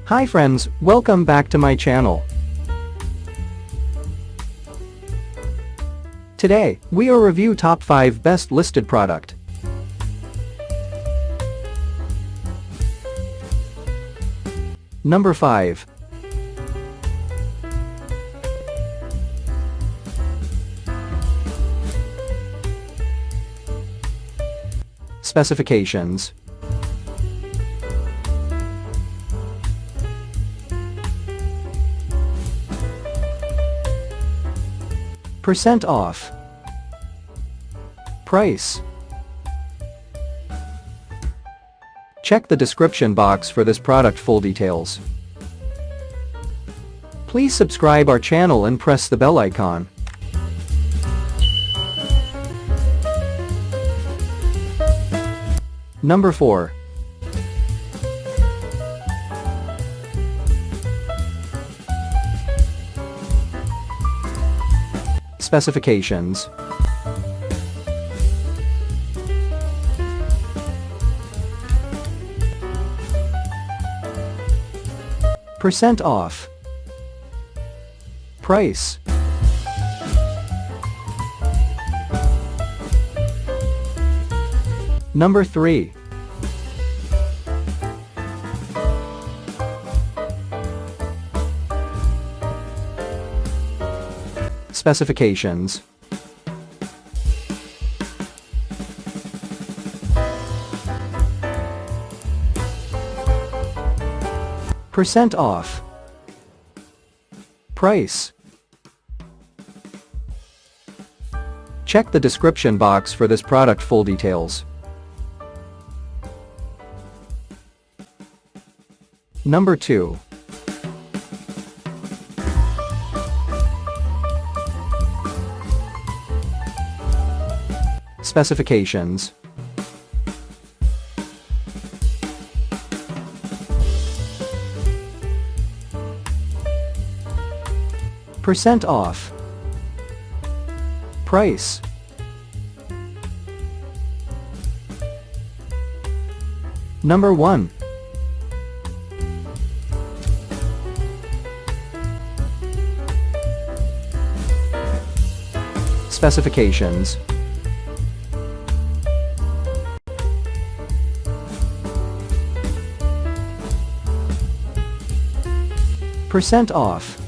Hi friends, welcome back to my channel. Today, we will review top 5 best listed product. Number 5. Specifications. Percent off. Price. Check the description box for this product full details. Please subscribe our channel and press the bell icon. Number 4. Specifications. Percent off. Price. Number 3. Specifications. Percent off. Price. Check the description box for this product full details. Number 2. Specifications. Percent off. Price. Number 1. Specifications. Percent off.